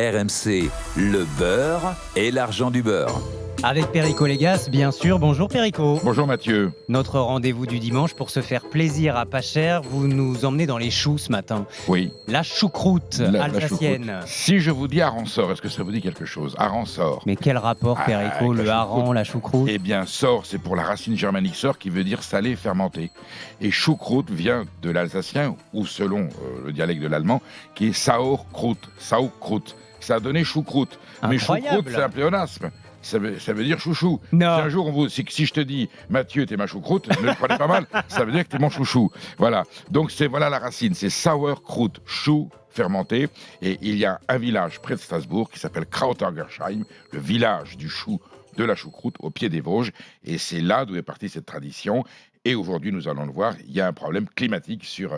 RMC, le beurre et l'argent du beurre. Avec Perico Légas, bien sûr. Bonjour Perico. Bonjour Mathieu. Notre rendez-vous du dimanche pour se faire plaisir à pas cher. Vous nous emmenez dans les choux ce matin. Oui. La choucroute alsacienne. La choucroute. Si je vous dis Arançor, est-ce que ça vous dit quelque chose? Arançor. Mais quel rapport Perico, le hareng, la choucroute? Eh bien, sor, c'est pour la racine germanique sor qui veut dire salé, fermenté. Et choucroute vient de l'alsacien, ou selon le dialecte de l'allemand, qui est Sauerkraut. Sauerkraut. Ça a donné choucroute. Mais choucroute, c'est un pléonasme. Ça veut dire chouchou. Non. Si un jour, si je te dis Mathieu, t'es ma choucroute, ne le prenez pas mal, ça veut dire que t'es mon chouchou. Voilà. Donc, voilà la racine. C'est sauerkraut, chou fermenté. Et il y a un village près de Strasbourg qui s'appelle Krautergersheim, le village du chou, de la choucroute, au pied des Vosges. Et c'est là d'où est partie cette tradition. Et aujourd'hui, nous allons le voir, il y a un problème climatique sur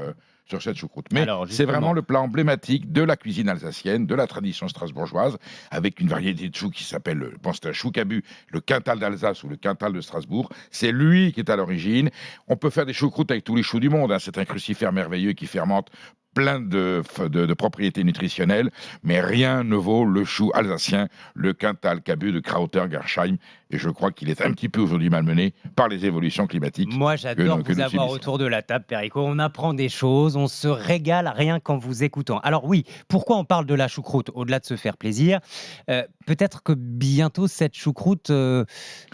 cette choucroute. Mais c'est vraiment le plat emblématique de la cuisine alsacienne, de la tradition strasbourgeoise, avec une variété de choux qui s'appelle, je pense que c'est un chou cabu, le Quintal d'Alsace ou le Quintal de Strasbourg. C'est lui qui est à l'origine. On peut faire des choucroutes avec tous les choux du monde. Hein. C'est un crucifère merveilleux qui fermente plein de propriétés nutritionnelles, mais rien ne vaut le chou alsacien, le Quintal cabu de Krautergersheim. Et je crois qu'il est un petit peu aujourd'hui malmené par les évolutions climatiques. Moi, j'adore vous avoir autour de la table, Perico. On apprend des choses, on se régale rien qu'en vous écoutant. Alors oui, pourquoi on parle de la choucroute? Au-delà de se faire plaisir, peut-être que bientôt cette choucroute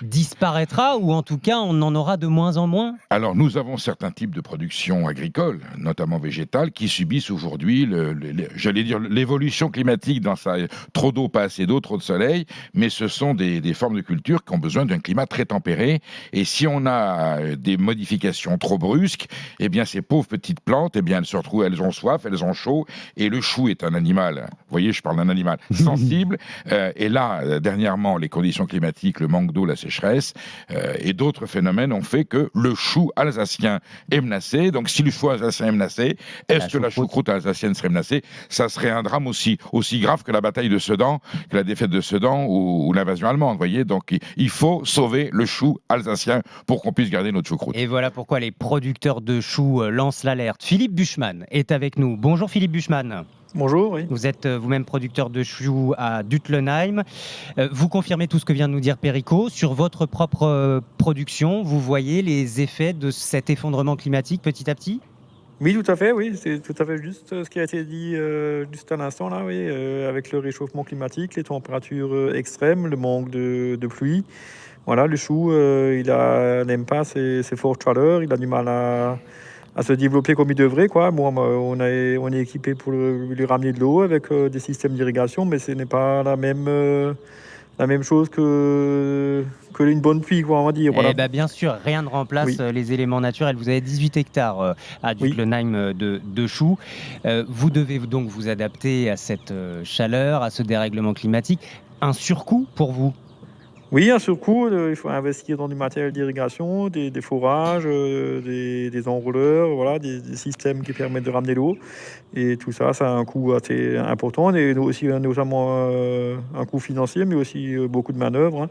disparaîtra, ou en tout cas, on en aura de moins en moins. Alors, nous avons certains types de production agricole, notamment végétale, qui subissent aujourd'hui, j'allais dire, l'évolution climatique dans sa trop d'eau, pas assez d'eau, trop de soleil, mais ce sont des formes de culture qui ont besoin d'un climat très tempéré. Et si on a des modifications trop brusques, eh bien, ces pauvres petites plantes, eh bien, elles se retrouvent, elles ont soif, elles ont chaud. Et le chou est un animal, vous voyez, je parle d'un animal sensible. Et là, dernièrement, les conditions climatiques, le manque d'eau, la sécheresse et d'autres phénomènes ont fait que le chou alsacien est menacé. Donc, si le chou alsacien est menacé, est-ce que la choucroute alsacienne serait menacée? Ça serait un drame aussi grave que la bataille de Sedan, que la défaite de Sedan ou l'invasion allemande, vous voyez. Donc, il faut sauver le chou alsacien pour qu'on puisse garder notre choucroute. Et voilà pourquoi les producteurs de choux lancent l'alerte. Philippe Buchmann est avec nous. Bonjour Philippe Buchmann. Bonjour, oui. Vous êtes vous-même producteur de choux à Dutlenheim. Vous confirmez tout ce que vient de nous dire Perico. Sur votre propre production, vous voyez les effets de cet effondrement climatique petit à petit? Oui, tout à fait, oui. C'est tout à fait juste ce qui a été dit juste à l'instant, là, oui. Avec le réchauffement climatique, les températures extrêmes, le manque de pluie. Voilà, le chou, il n'aime pas ces fortes chaleurs, il a du mal à se développer comme il devrait, quoi. Bon, on est équipé pour lui ramener de l'eau avec des systèmes d'irrigation, mais ce n'est pas la même chose que une bonne pluie, quoi, on va dire. Voilà. Eh ben, bien sûr, rien ne remplace les éléments naturels. Vous avez 18 hectares à Dutlenheim de choux. Vous devez donc vous adapter à cette chaleur, à ce dérèglement climatique. Un surcoût pour vous? Oui, un surcoût, il faut investir dans du matériel d'irrigation, des forages, des enrouleurs, voilà, des systèmes qui permettent de ramener l'eau. Et tout ça, ça a un coût assez important, et aussi notamment un coût financier, mais aussi beaucoup de manœuvres, hein,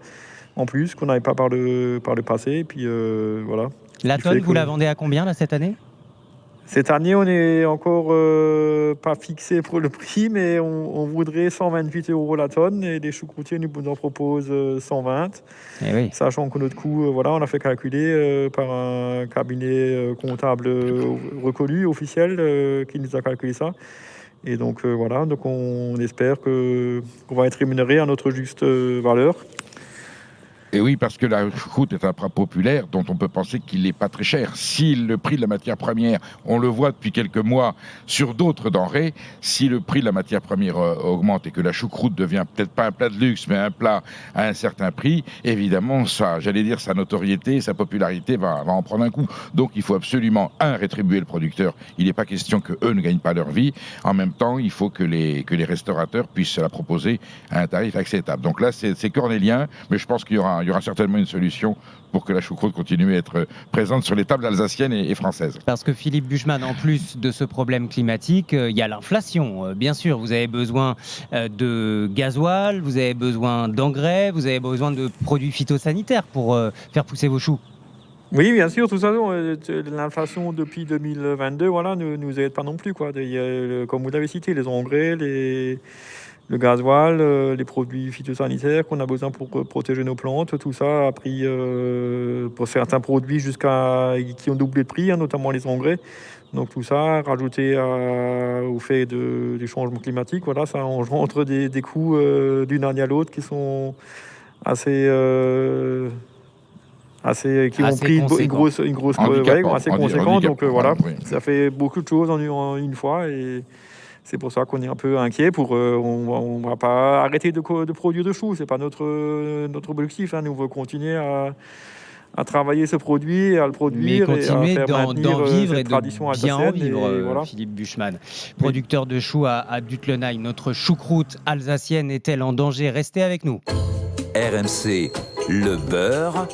en plus, qu'on n'avait pas par le passé. Et puis, voilà. La tonne, vous la vendez à combien là, cette année? Cette année, on n'est encore pas fixé pour le prix, mais on voudrait 128 € la tonne, et les choucroutiers nous en proposent 120. Eh oui. Sachant que notre coût, voilà, on a fait calculer par un cabinet comptable reconnu, officiel, qui nous a calculé ça. Et donc voilà, donc on espère qu'on va être rémunéré à notre juste valeur. Et oui, parce que la choucroute est un plat populaire dont on peut penser qu'il n'est pas très cher. Si le prix de la matière première, on le voit depuis quelques mois sur d'autres denrées, si le prix de la matière première augmente et que la choucroute devient peut-être pas un plat de luxe, mais un plat à un certain prix, évidemment, sa notoriété, sa popularité va en prendre un coup. Donc il faut absolument, rétribuer le producteur. Il n'est pas question qu'eux ne gagnent pas leur vie. En même temps, il faut que les restaurateurs puissent la proposer à un tarif acceptable. Donc là, c'est cornélien, mais je pense qu'il y aura certainement une solution pour que la choucroute continue à être présente sur les tables alsaciennes et françaises. Parce que Philippe Buchmann, en plus de ce problème climatique, il y a l'inflation. Bien sûr, vous avez besoin de gasoil, vous avez besoin d'engrais, vous avez besoin de produits phytosanitaires pour faire pousser vos choux. Oui, bien sûr, tout ça, l'inflation depuis 2022, voilà, ne nous aide pas non plus, quoi. Comme vous l'avez cité, les engrais, le gasoil, les produits phytosanitaires qu'on a besoin pour protéger nos plantes, tout ça a pris, pour certains produits qui ont doublé de prix, hein, notamment les engrais. Donc tout ça, rajouté au fait du changement climatique, voilà, ça engendre des coûts d'une année à l'autre qui sont assez, qui ont Assez pris conséquent. une grosse Handicapant, assez conséquent. Donc handicapant, voilà, oui. ça fait beaucoup de choses en une fois et c'est pour ça qu'on est un peu inquiet. On va pas arrêter de produire de choux, c'est pas notre objectif. Hein. Nous, on veut continuer à travailler ce produit, à le Mais produire et à continuer faire d'en maintenir vivre et cette de tradition bien en alsacienne. vivre, Et voilà. Philippe Buchmann, producteur de choux à Dutlenheim. Notre choucroute alsacienne est-elle en danger? Restez avec nous. RMC, le beurre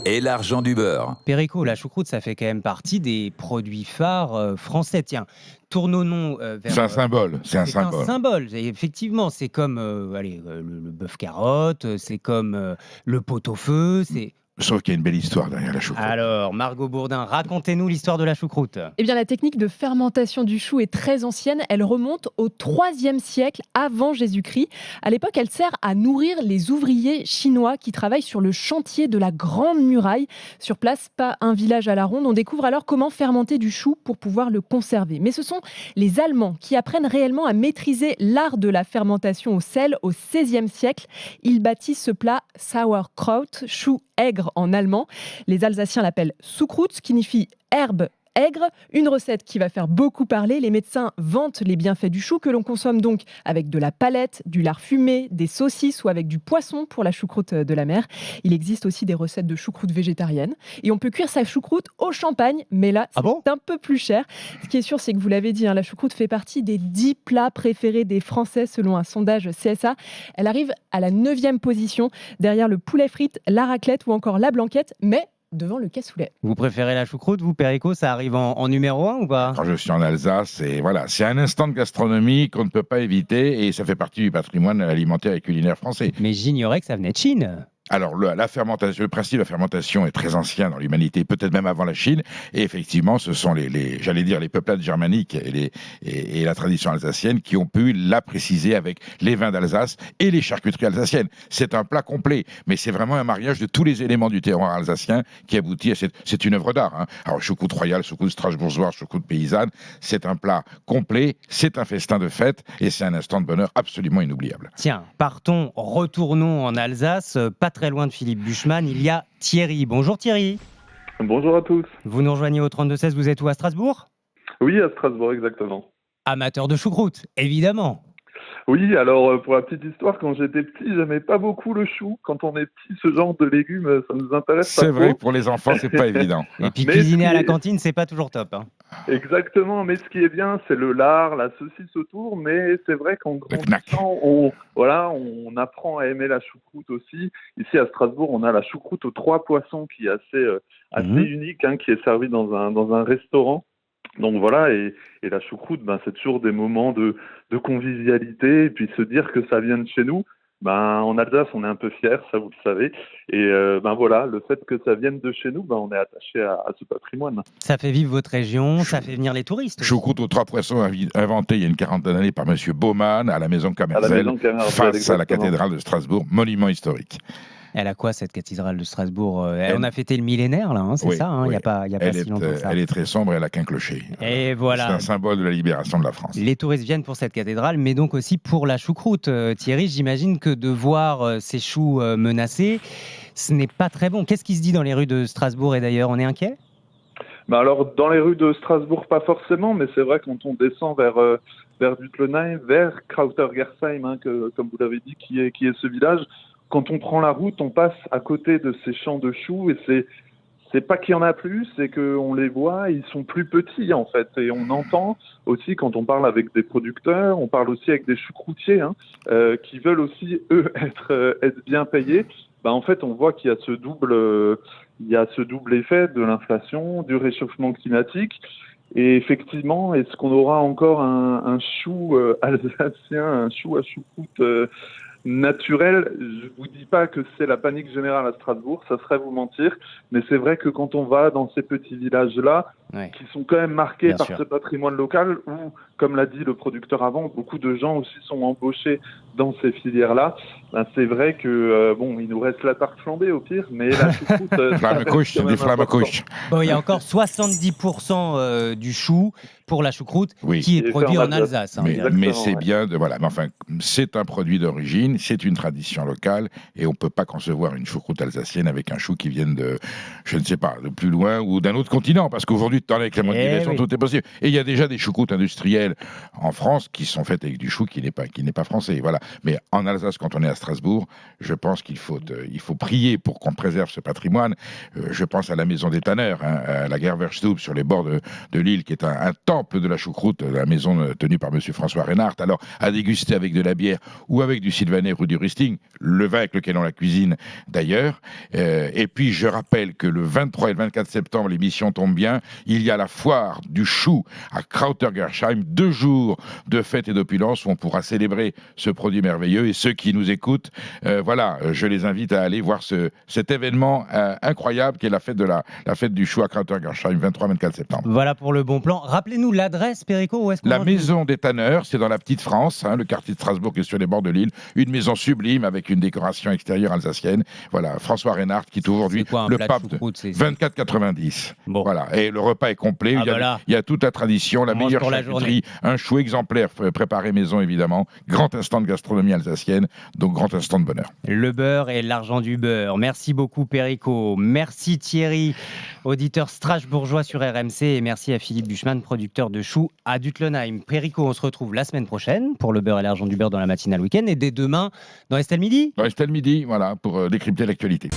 et l'argent du beurre. Perico, la choucroute, ça fait quand même partie des produits phares français. Tiens, tournons-nous vers... C'est un symbole, c'est un C'est un symbole. symbole, et effectivement, c'est comme le bœuf carotte, c'est comme le pot-au-feu, c'est... Sauf qu'il y a une belle histoire derrière la choucroute. Alors, Margot Bourdin, racontez-nous l'histoire de la choucroute. Eh bien, la technique de fermentation du chou est très ancienne. Elle remonte au IIIe siècle avant Jésus-Christ. À l'époque, elle sert à nourrir les ouvriers chinois qui travaillent sur le chantier de la Grande Muraille. Sur place, pas un village à la ronde. On découvre alors comment fermenter du chou pour pouvoir le conserver. Mais ce sont les Allemands qui apprennent réellement à maîtriser l'art de la fermentation au sel au XVIe siècle. Ils baptisent ce plat Sauerkraut, chou aigre en allemand. Les Alsaciens l'appellent Soucroute, ce qui signifie herbe aigre, une recette qui va faire beaucoup parler. Les médecins vantent les bienfaits du chou que l'on consomme donc avec de la palette, du lard fumé, des saucisses ou avec du poisson pour la choucroute de la mer. Il existe aussi des recettes de choucroute végétarienne et on peut cuire sa choucroute au champagne, mais là c'est un peu plus cher. Ce qui est sûr, c'est que vous l'avez dit, la choucroute fait partie des 10 plats préférés des Français selon un sondage CSA. Elle arrive à la 9e position derrière le poulet frites, la raclette ou encore la blanquette, mais devant le cassoulet. Vous préférez la choucroute, vous, Perico? Ça arrive en numéro 1 ou pas? Quand je suis en Alsace, c'est un instant de gastronomie qu'on ne peut pas éviter et ça fait partie du patrimoine alimentaire et culinaire français. Mais j'ignorais que ça venait de Chine. Alors, la fermentation, le principe de la fermentation est très ancien dans l'humanité, peut-être même avant la Chine. Et effectivement, ce sont les peuplades germaniques et la tradition alsacienne qui ont pu la préciser avec les vins d'Alsace et les charcuteries alsaciennes. C'est un plat complet, mais c'est vraiment un mariage de tous les éléments du terroir alsacien qui aboutit à c'est une œuvre d'art. Hein. Alors, choucroute royale, choucroute strasbourgeoise, choucroute paysanne, c'est un plat complet, c'est un festin de fête et c'est un instant de bonheur absolument inoubliable. Tiens, retournons en Alsace, pas très loin de Philippe Buchmann, il y a Thierry. Bonjour Thierry. Bonjour à tous. Vous nous rejoignez au 32-16, vous êtes où, à Strasbourg? Oui, à Strasbourg, exactement. Amateur de choucroute, évidemment. Oui, alors pour la petite histoire, quand j'étais petit, j'aimais pas beaucoup le chou. Quand on est petit, ce genre de légumes, ça nous intéresse pas C'est vrai trop. que pour les enfants, c'est pas évident. Et puis cuisiner à la cantine, c'est pas toujours top. Hein. Exactement, mais ce qui est bien, c'est le lard, la saucisse autour, mais c'est vrai qu'en grandissant, on apprend à aimer la choucroute aussi. Ici à Strasbourg, on a la choucroute aux 3 poissons qui est assez unique, hein, qui est servie dans un restaurant. Donc voilà, et la choucroute, c'est toujours des moments de convivialité, et puis se dire que ça vient de chez nous. En Alsace, on est un peu fiers, ça vous le savez. Et voilà, le fait que ça vienne de chez nous, on est attaché à ce patrimoine. Ça fait vivre votre région, ça fait venir les touristes. Choucroute aux 3 poissons, inventé il y a une 40 d'années par M. Baumann à la maison Camerzel, face à la cathédrale de Strasbourg, monument historique. Elle a quoi, cette cathédrale de Strasbourg? On a fêté le millénaire, là, hein, c'est ça, hein, il n'y a pas si longtemps que ça. Elle est très sombre, elle n'a qu'un clocher. Et voilà. C'est un symbole de la libération de la France. Les touristes viennent pour cette cathédrale, mais donc aussi pour la choucroute. Thierry, j'imagine que de voir ces choux menacés, ce n'est pas très bon. Qu'est-ce qui se dit dans les rues de Strasbourg et d'ailleurs? On est inquiet? Alors, dans les rues de Strasbourg, pas forcément, mais c'est vrai quand on descend vers Dutlenheim, vers Krautergersheim, hein, comme vous l'avez dit, qui est ce village. Quand on prend la route, on passe à côté de ces champs de choux et c'est pas qu'il y en a plus, c'est qu'on les voit, ils sont plus petits en fait. Et on entend aussi quand on parle avec des producteurs, on parle aussi avec des choucroutiers qui veulent aussi eux être bien payés. En fait, on voit qu'il y a ce double effet de l'inflation, du réchauffement climatique. Et effectivement, est-ce qu'on aura encore un chou alsacien, un chou à choucroute naturel. Je vous dis pas que c'est la panique générale à Strasbourg, ça serait vous mentir, mais c'est vrai que quand on va dans ces petits villages-là, qui sont quand même marqués par ce patrimoine local, où, comme l'a dit le producteur avant, beaucoup de gens aussi sont embauchés dans ces filières-là, c'est vrai que, il nous reste la tarte flambée au pire, mais la choucroute... des flammes couches. Bon, il y a encore 70% du chou pour la choucroute qui est produit en Alsace. Mais c'est bien de... Voilà, mais enfin, c'est un produit d'origine, c'est une tradition locale, et on ne peut pas concevoir une choucroute alsacienne avec un chou qui vienne de, je ne sais pas, de plus loin ou d'un autre continent, parce qu'aujourd'hui, avec la mondialisation, tout est possible. Et il y a déjà des choucroutes industrielles en France qui sont faites avec du chou qui n'est pas français. Voilà. Mais en Alsace, quand on est à Strasbourg, je pense qu'il faut prier pour qu'on préserve ce patrimoine. Je pense à la maison des tanneurs, à la Gerverstube sur les bords de l'île, qui est un temple de la choucroute, la maison tenue par monsieur François Reinhardt. Alors, à déguster avec de la bière ou avec du Sylvaner rue du Risting, le vin avec lequel on la cuisine d'ailleurs. Et puis, je rappelle que le 23 et le 24 septembre, l'émission tombe bien, il y a la foire du chou à Krautergersheim, 2 jours de fête et d'opulence où on pourra célébrer ce produit merveilleux. Et ceux qui nous écoutent, je les invite à aller voir cet événement incroyable qui est la fête du chou à Krautergersheim, 23-24 septembre. Voilà pour le bon plan. Rappelez-nous l'adresse, Perico, où est-ce qu'on La maison des tanneurs, c'est dans la petite France, le quartier de Strasbourg qui est sur les bords de l'île. Une maison sublime avec une décoration extérieure alsacienne. Voilà, François Reinhardt qui est aujourd'hui le pape de 24,90. Bon. Voilà, et le repas est complet. Il y a toute la tradition, la meilleure charcuterie, un chou exemplaire préparé maison évidemment. Grand instant de gastronomie alsacienne, donc grand instant de bonheur. Le beurre et l'argent du beurre. Merci beaucoup Perico. Merci Thierry, auditeur strasbourgeois sur RMC, et merci à Philippe Buchmann, producteur de choux à Dutlenheim. Perico, on se retrouve la semaine prochaine pour le beurre et l'argent du beurre dans la matinale week-end, et dès demain dans Estelle Midi. Dans Estelle Midi, voilà, pour décrypter l'actualité.